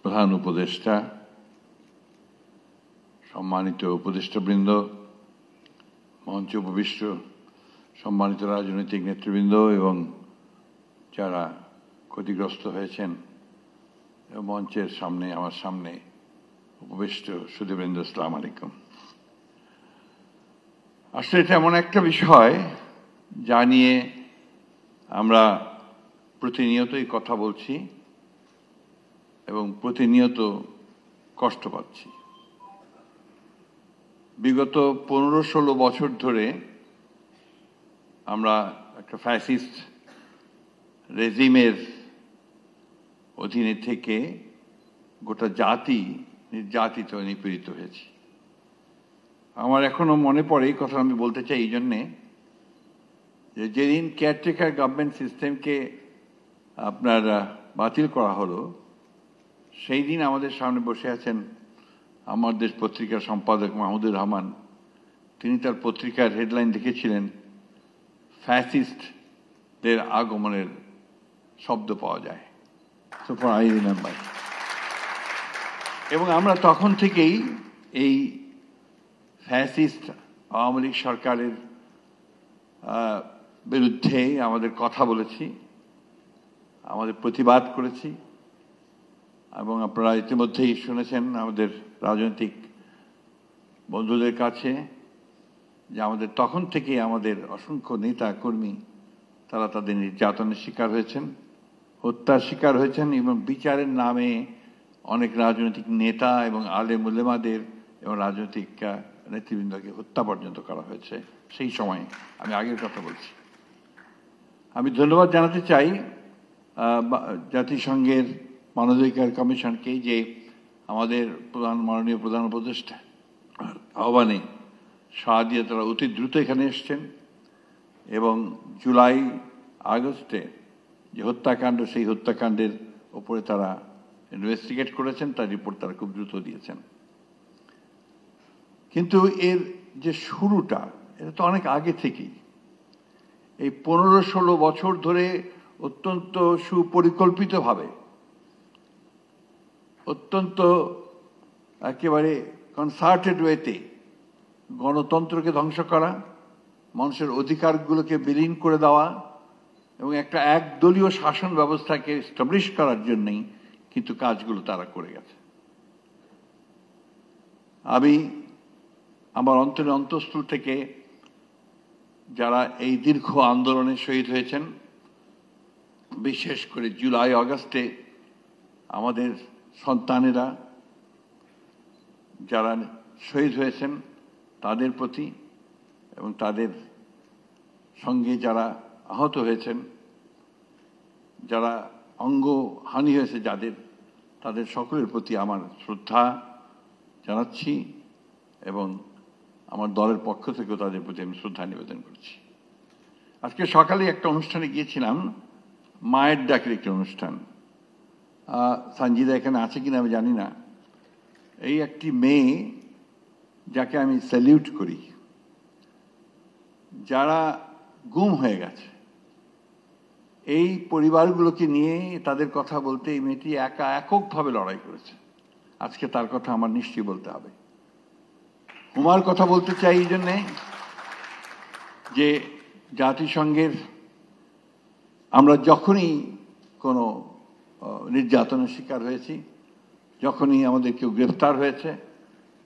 প্রধান উপদেষ্টা, সম্মানিত উপদেষ্টাবৃন্দ, মঞ্চে উপবিষ্ট সম্মানিত রাজনৈতিক নেতৃবৃন্দ এবং যারা ক্ষতিগ্রস্ত হয়েছেন, মঞ্চের সামনে আমার সামনে উপবিষ্ট সুধীবৃন্দ, আসসালামু আলাইকুম। আসলে এটা এমন একটা বিষয় যা নিয়ে আমরা প্রতিনিয়তই কথা বলছি এবং প্রতিনিয়ত কষ্ট পাচ্ছি। বিগত 15-16 বছর ধরে আমরা একটা ফ্যাসিস্ট রেজিমের অধীনে থেকে গোটা জাতি নির্যাতিত নিপীড়িত হয়েছে। আমার এখনো মনে পড়ে, এই কথা আমি বলতে চাই এই জন্যে যে যেদিন কেয়ারটেকার গভর্নমেন্ট সিস্টেমকে আপনার বাতিল করা হলো, সেই দিন আমাদের সামনে বসে আছেন আমার দেশ পত্রিকার সম্পাদক মাহমুদুর রহমান। তিনি তার পত্রিকার হেডলাইন লিখেছিলেন, ফ্যাসিস্টদের আগমনের শব্দ পাওয়া যায়। So for I remember. এবং আমরা তখন থেকেই এই ফ্যাসিস্ট আওয়ামী লীগ সরকারের বিরুদ্ধে আমাদের কথা বলেছি, আমাদের প্রতিবাদ করেছি। এবং আপনারা ইতিমধ্যেই শুনেছেন আমাদের রাজনৈতিক বন্ধুদের কাছে যে আমাদের তখন থেকে আমাদের অসংখ্য নেতা কর্মী তারা তাদের নির্যাতনের শিকার হয়েছেন, হত্যার শিকার হয়েছেন এবং বিচারের নামে অনেক রাজনৈতিক নেতা এবং আলেম উলেমাদের এবং রাজনৈতিক নেতৃবৃন্দকে হত্যা পর্যন্ত করা হয়েছে। সেই সময় আমি আগের কথা বলছি। আমি ধন্যবাদ জানাতে চাই জাতিসংঘের মানবাধিকার কমিশনকে যে আমাদের মাননীয় প্রধান উপদেষ্টা আহ্বানে সাড়া দিয়ে তারা অতি দ্রুত এখানে এসছেন এবং জুলাই আগস্টে যে হত্যাকাণ্ড, সেই হত্যাকাণ্ডের ওপরে তারা ইনভেস্টিগেট করেছেন, তার রিপোর্ট তারা খুব দ্রুত দিয়েছেন। কিন্তু এর যে শুরুটা, এটা তো অনেক আগে থেকেই। এই 15-16 বছর ধরে অত্যন্ত সুপরিকল্পিতভাবে, অত্যন্ত একেবারে কনসার্টেড ওয়েতে গণতন্ত্রকে ধ্বংস করা, মানুষের অধিকারগুলোকে বিলীন করে দেওয়া এবং একটা একদলীয় শাসন ব্যবস্থাকে এস্টাবলিশ করার জন্যই কিন্তু কাজগুলো তারা করে গেছে। আমি আমার অন্তরের অন্তঃস্থল থেকে যারা এই দীর্ঘ আন্দোলনে শহীদ হয়েছেন, বিশেষ করে জুলাই আগস্টে আমাদের সন্তানেরা যারা শহীদ হয়েছেন তাদের প্রতি এবং তাদের সঙ্গে যারা আহত হয়েছেন, যারা অঙ্গহানি হয়েছে যাদের, তাদের সকলের প্রতি আমার শ্রদ্ধা জানাচ্ছি এবং আমার দলের পক্ষ থেকেও তাদের প্রতি আমি শ্রদ্ধা নিবেদন করছি। আজকে সকালে একটা অনুষ্ঠানে গিয়েছিলাম, মায়ের ডাকের একটি অনুষ্ঠান। সঞ্জিদা এখানে আছে কিনা আমি জানি না। এই একটি মেয়ে যাকে আমি স্যালিউট করি, যারা গুম হয়ে গেছে, এই পরিবারগুলোকে নিয়ে তাদের কথা বলতে এই মেয়েটি এককভাবে লড়াই করেছে। আজকে তার কথা আমার নিশ্চয়ই বলতে হবে। হুমার কথা বলতে চাই এই জন্যে যে জাতিসংঘের আমরা যখনই কোনো নির্যাতনের শিকার হয়েছি, যখনই আমাদের কেউ গ্রেফতার হয়েছে,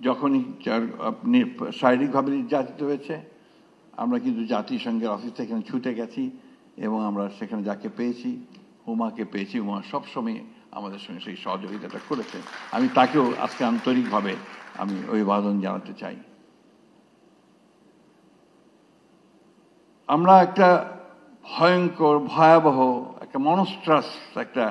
যখনই শারীরিকভাবে নির্যাতিত হয়েছে, আমরা কিন্তু জাতিসংঘের অফিস থেকে ছুটে গেছি এবং আমরা সেখানে যাকে পেয়েছি, হুমাকে পেয়েছি। হুমা সবসময় আমাদের সঙ্গে সেই সহযোগিতাটা করেছে। আমি তাকেও আজকে আন্তরিকভাবে আমি অভিবাদন জানাতে চাই। আমরা একটা ভয়ঙ্কর, ভয়াবহ, একটা মনস্ট্রাস একটা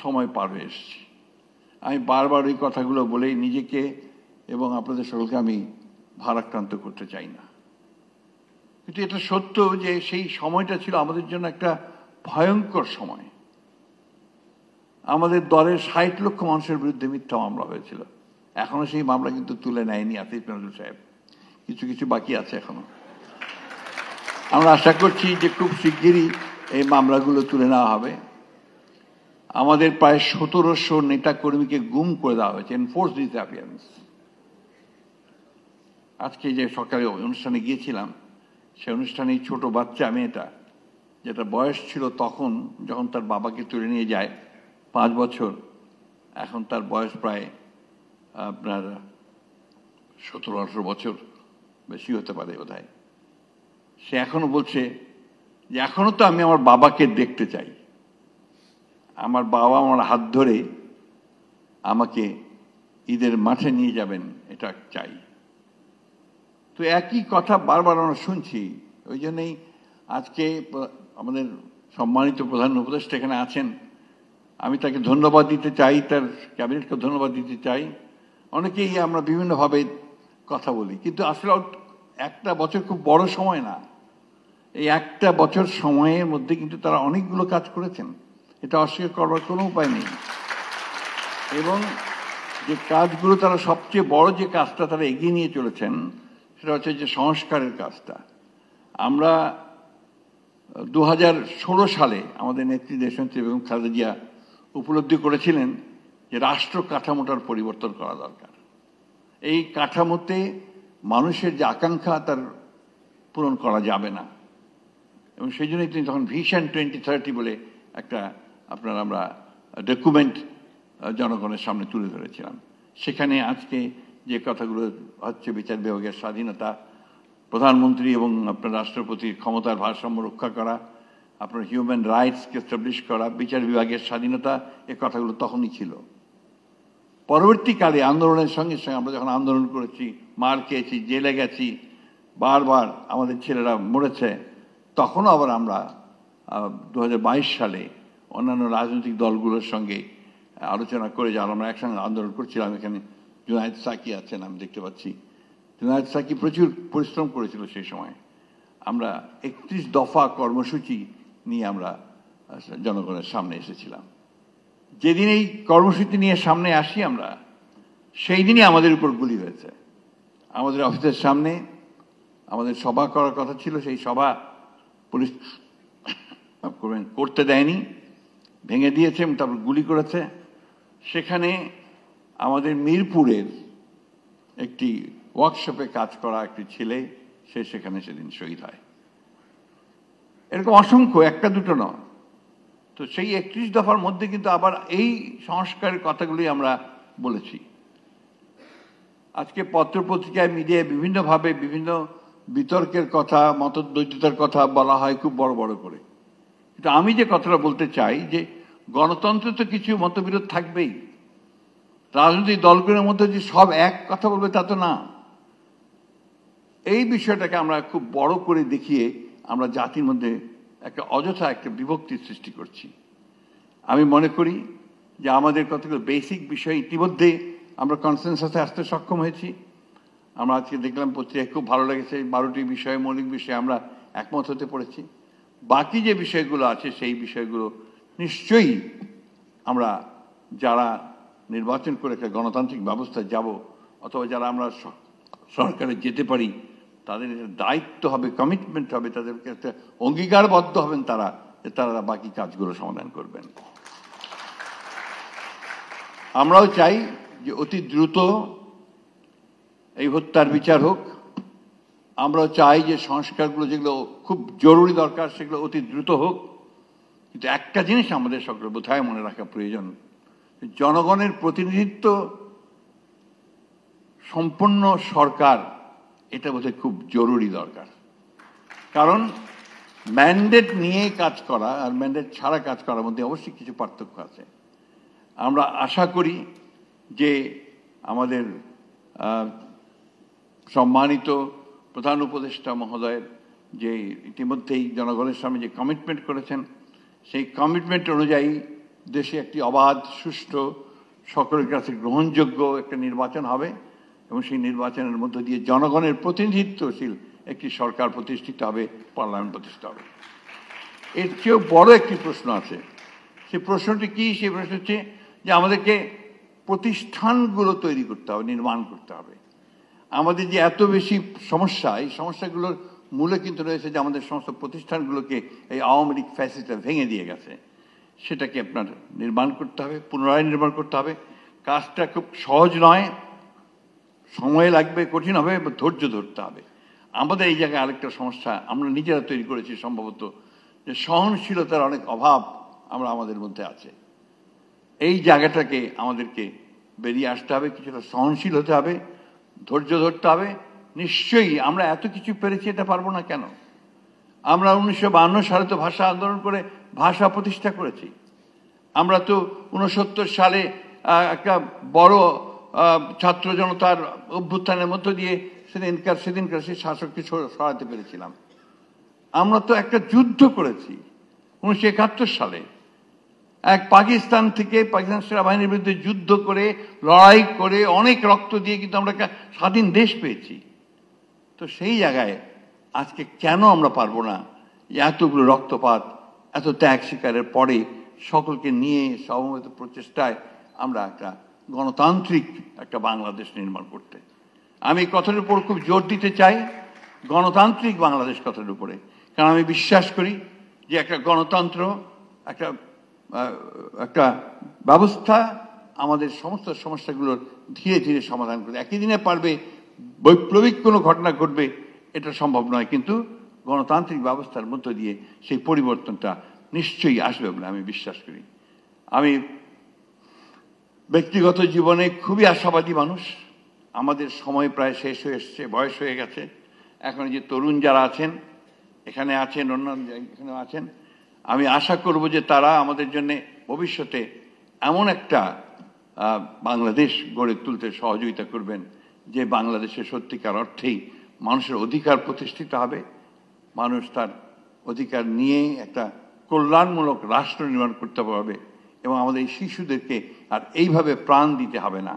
সময় পার হয়ে এসেছি। আমি বারবার ওই কথাগুলো বলেই নিজেকে এবং আপনাদের সকলকে আমি ভারাক্রান্ত করতে চাই না। কিন্তু এটা সত্য যে সেই সময়টা ছিল আমাদের জন্য একটা ভয়ঙ্কর সময়। আমাদের দলের 60 লক্ষ মানুষের বিরুদ্ধে মিথ্যা মামলা হয়েছিল। এখনো সেই মামলা কিন্তু তুলে নেয়নি আসিফ নজরুল সাহেব, কিছু কিছু বাকি আছে এখনো। আমরা আশা করছি যে খুব শিগগিরই এই মামলাগুলো তুলে নেওয়া হবে। আমাদের প্রায় 1700 নেতা কর্মীকে গুম করে দেওয়া হয়েছে, এনফোর্স ডিসঅ্যাপিয়ারেন্স। আজকে যে সকালে অনুষ্ঠানে গিয়েছিলাম, সে অনুষ্ঠানে ছোট বাচ্চা মেয়েটা, যেটা বয়স ছিল তখন যখন তার বাবাকে তুলে নিয়ে যায় 5 বছর, এখন তার বয়স প্রায় আপনার 17-18 বছর, বেশি হতে পারে বোধহয়। সে এখনো বলছে যে এখনো তো আমি আমার বাবাকে দেখতে চাই, আমার বাবা আমার হাত ধরে আমাকে ঈদের মাঠে নিয়ে যাবেন, এটা চাই। তো একই কথা বারবার আমরা শুনছি। ওই জন্যই আজকে আমাদের সম্মানিত প্রধান উপদেষ্টা এখানে আছেন, আমি তাকে ধন্যবাদ দিতে চাই, তার ক্যাবিনেটকে ধন্যবাদ দিতে চাই। অনেকেই আমরা বিভিন্নভাবে কথা বলি, কিন্তু আসলে একটা বছর খুব বড় সময় না। এই একটা বছর সময়ের মধ্যে কিন্তু তারা অনেকগুলো কাজ করেছেন, এটা অস্বীকার করবার কোনো উপায় নেই। এবং যে কাজগুলো তারা সবচেয়ে বড় যে কাজটা তারা এগিয়ে নিয়ে চলেছেন, সেটা হচ্ছে যে সংস্কারের কাজটা। আমরা 2016 সালে আমাদের নেত্রী দেশনেত্রী বেগম খালেদা জিয়া উপলব্ধি করেছিলেন যে রাষ্ট্র কাঠামোটার পরিবর্তন করা দরকার। এই কাঠামোতে মানুষের যে আকাঙ্ক্ষা তার পূরণ করা যাবে না, এবং সেই জন্যই তিনি তখন ভিশন 2030 বলে একটা আমরা ডকুমেন্ট জনগণের সামনে তুলে ধরেছিলাম। সেখানে আজকে যে কথাগুলো হচ্ছে, বিচার বিভাগের স্বাধীনতা, প্রধানমন্ত্রী এবং আপনার রাষ্ট্রপতির ক্ষমতার ভারসাম্য রক্ষা করা, আপনার হিউম্যান রাইটসকে এস্টাবলিশ করা, বিচার বিভাগের স্বাধীনতা, এ কথাগুলো তখনই ছিল। পরবর্তীকালে আন্দোলনের সঙ্গে সঙ্গে আমরা যখন আন্দোলন করেছি, মার খেয়েছি, জেলে গেছি, বারবার আমাদের ছেলেরা মরেছে, তখনও আবার আমরা 2022 সালে অন্যান্য রাজনৈতিক দলগুলোর সঙ্গে আলোচনা করে যারা আমরা একসঙ্গে আন্দোলন করছিলাম। এখানে জুনায়েদ সাকি আছেন, আমি দেখতে পাচ্ছি। জুনায়েদ সাকি প্রচুর পরিশ্রম করেছিল সেই সময়। আমরা 31 দফা কর্মসূচি নিয়ে আমরা জনগণের সামনে এসেছিলাম। যেদিন এই কর্মসূচি নিয়ে সামনে আসি আমরা, সেই দিনই আমাদের উপর গুলি হয়েছে। আমাদের অফিসের সামনে আমাদের সভা করার কথা ছিল, সেই সভা পুলিশ করতে দেয়নি, ভেঙে দিয়েছে এবং তারপর গুলি করেছে। সেখানে আমাদের মিরপুরের একটি ওয়ার্কশপে কাজ করা একটি ছেলে, সে সেখানে সেদিন শহীদ হয়। এরকম অসংখ্য, একটা দুটো নয়। তো সেই 31 দফার মধ্যে কিন্তু আবার এই সংস্কারের কথাগুলি আমরা বলেছি। আজকে পত্রপত্রিকায়, মিডিয়ায় বিভিন্নভাবে বিভিন্ন বিতর্কের কথা, মতদ্বৈততার কথা বলা হয় খুব বড় বড় করে। কিন্তু আমি যে কথাটা বলতে চাই যে গণতন্ত্রে তো কিছু মতবিরোধ থাকবেই। রাজনৈতিক দলগুলোর মধ্যে যে সব এক কথা বলবে তা তো না। এই বিষয়টাকে আমরা খুব বড় করে দেখিয়ে আমরা জাতির মধ্যে একটা অযথা একটা বিভক্তির সৃষ্টি করছি। আমি মনে করি যে আমাদের কতগুলো বেসিক বিষয় ইতিমধ্যে আমরা কনসেনসাসে আসতে সক্ষম হয়েছি। আমরা আজকে দেখলাম পত্রিকায়, খুব ভালো লেগেছে, 12টি বিষয়ে, মৌলিক বিষয়ে আমরা একমত হতে পড়েছি। বাকি যে বিষয়গুলো আছে সেই বিষয়গুলো নিশ্চয়ই আমরা যারা নির্বাচন করে একটা গণতান্ত্রিক ব্যবস্থায় যাব, অথবা যারা আমরা সরকারে যেতে পারি, তাদের দায়িত্ব হবে, কমিটমেন্ট হবে, তাদেরকে একটা অঙ্গীকারবদ্ধ হবেন তারা, যে তারা বাকি কাজগুলো সমাধান করবেন। আমরাও চাই যে অতি দ্রুত এই হত্যার বিচার হোক। আমরাও চাই যে সংস্কারগুলো যেগুলো খুব জরুরি দরকার সেগুলো অতি দ্রুত হোক। কিন্তু একটা জিনিস আমাদের সকলে বোধহয় মনে রাখা প্রয়োজন, জনগণের প্রতিনিধিত্ব সম্পন্ন সরকার, এটা বোধহয় খুব জরুরি দরকার। কারণ ম্যান্ডেট নিয়ে কাজ করা আর ম্যান্ডেট ছাড়া কাজ করার মধ্যে অবশ্যই কিছু পার্থক্য আছে। আমরা আশা করি যে আমাদের সম্মানিত প্রধান উপদেষ্টা মহোদয়ের যে ইতিমধ্যেই জনগণের সামনে যে কমিটমেন্ট করেছেন, সেই কমিটমেন্ট অনুযায়ী দেশে একটি অবাধ, সুষ্ঠু, সকলের কাছে গ্রহণযোগ্য একটা নির্বাচন হবে, এবং সেই নির্বাচনের মধ্য দিয়ে জনগণের প্রতিনিধিত্বশীল একটি সরকার প্রতিষ্ঠিত হবে, পার্লামেন্ট প্রতিষ্ঠিত হবে। এর চেয়েও বড় একটি প্রশ্ন আছে। সেই প্রশ্নটি কি? সেই প্রশ্ন হচ্ছে যে আমাদেরকে প্রতিষ্ঠানগুলো তৈরি করতে হবে, নির্মাণ করতে হবে। আমাদের যে এত বেশি সমস্যা, এই সমস্যাগুলোর মূলে কিন্তু রয়েছে যে আমাদের সমস্ত প্রতিষ্ঠানগুলোকে এই আওয়ামী লীগ ফ্যাসিস্টরা ভেঙে দিয়ে গেছে। সেটাকে আপনার নির্মাণ করতে হবে, পুনরায় নির্মাণ করতে হবে। কাজটা খুব সহজ নয়, সময় লাগবে, কঠিন হবে, ধৈর্য ধরতে হবে। আমাদের এই জায়গায় আরেকটা সমস্যা আমরা নিজেরা তৈরি করেছি সম্ভবত, যে সহনশীলতার অনেক অভাব আমাদের মধ্যে আছে। এই জায়গাটাকে আমাদেরকে বেরিয়ে আসতে হবে, কিছুটা সহনশীল হতে হবে, ধৈর্য ধরতে হবে। নিশ্চয়ই আমরা এত কিছু পেরেছি, এটা পারবো না কেন? আমরা 1952 সালে তো ভাষা আন্দোলন করে ভাষা প্রতিষ্ঠা করেছি। আমরা তো 69 সালে একটা বড় ছাত্র জনতার অভ্যুত্থানের মধ্য দিয়ে সেদিনকার সেই শাসককে সরাতে পেরেছিলাম। আমরা তো একটা যুদ্ধ করেছি 1971 সালে, এক পাকিস্তান সেনাবাহিনীর বিরুদ্ধে যুদ্ধ করে, লড়াই করে, অনেক রক্ত দিয়ে কিন্তু আমরা একটা স্বাধীন দেশ পেয়েছি। তো সেই জায়গায় আজকে কেন আমরা পারবো না এতগুলো রক্তপাত, এত ত্যাগ স্বীকারের পরে সকলকে নিয়ে সমবেত প্রচেষ্টায় আমরা একটা গণতান্ত্রিক একটা বাংলাদেশ নির্মাণ করতে? আমি কথার উপর খুব জোর দিতে চাই, গণতান্ত্রিক বাংলাদেশ কথার উপরে। কারণ আমি বিশ্বাস করি যে একটা গণতন্ত্র, একটা ব্যবস্থা আমাদের সমস্ত সমস্যাগুলোর ধীরে ধীরে সমাধান করবে। একই দিনে পারবে, বৈপ্লবিক কোনো ঘটনা ঘটবে এটা সম্ভব নয়, কিন্তু গণতান্ত্রিক ব্যবস্থার মধ্য দিয়ে সেই পরিবর্তনটা নিশ্চয়ই আসবে বলে আমি বিশ্বাস করি। আমি ব্যক্তিগত জীবনে খুবই আশাবাদী মানুষ। আমাদের সময় প্রায় শেষ হয়ে এসছে, বয়স হয়ে গেছে। এখন যে তরুণ যারা আছেন, এখানে আছেন, অন্যান্য এখানেও আছেন, আমি আশা করব যে তারা আমাদের জন্য ভবিষ্যতে এমন একটা বাংলাদেশ গড়ে তুলতে সহযোগিতা করবেন যে বাংলাদেশে সত্যিকার অর্থেই মানুষের অধিকার প্রতিষ্ঠিত হবে, মানুষ তার অধিকার নিয়ে একটা কল্যাণমূলক রাষ্ট্র নির্মাণ করতে পারবে, এবং আমাদের এই শিশুদেরকে আর এইভাবে প্রাণ দিতে হবে না।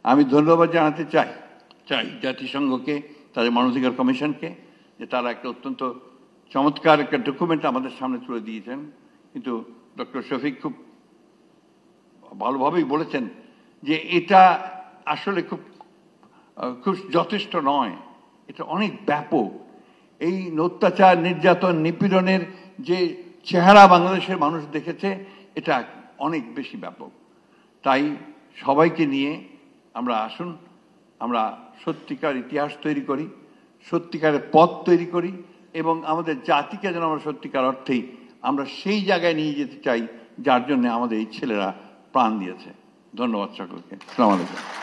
আমি ধন্যবাদ জানাতে চাই জাতিসংঘকে, তাদের মানবাধিকার কমিশনকে, যে তারা একটা অত্যন্ত চমৎকার একটা ডকুমেন্ট আমাদের সামনে তুলে দিয়েছেন। কিন্তু ডক্টর শফিক খুব ভালোভাবেই বলেছেন যে এটা আসলে খুব যথেষ্ট নয়, এটা অনেক ব্যাপক। এই অত্যাচার, নির্যাতন, নিপীড়নের যে চেহারা বাংলাদেশের মানুষ দেখেছে, এটা অনেক বেশি ব্যাপক। তাই সবাইকে নিয়ে আমরা আসুন, আমরা সত্যিকার ইতিহাস তৈরি করি, সত্যিকারের পথ তৈরি করি, এবং আমাদের জাতিকে যেন আমরা সত্যিকার অর্থেই আমরা সেই জায়গায় নিয়ে যেতে চাই যার জন্য আমাদের এই ছেলেরা প্রাণ দিয়েছে। ধন্যবাদ সকলকে। আসসালামু আলাইকুম।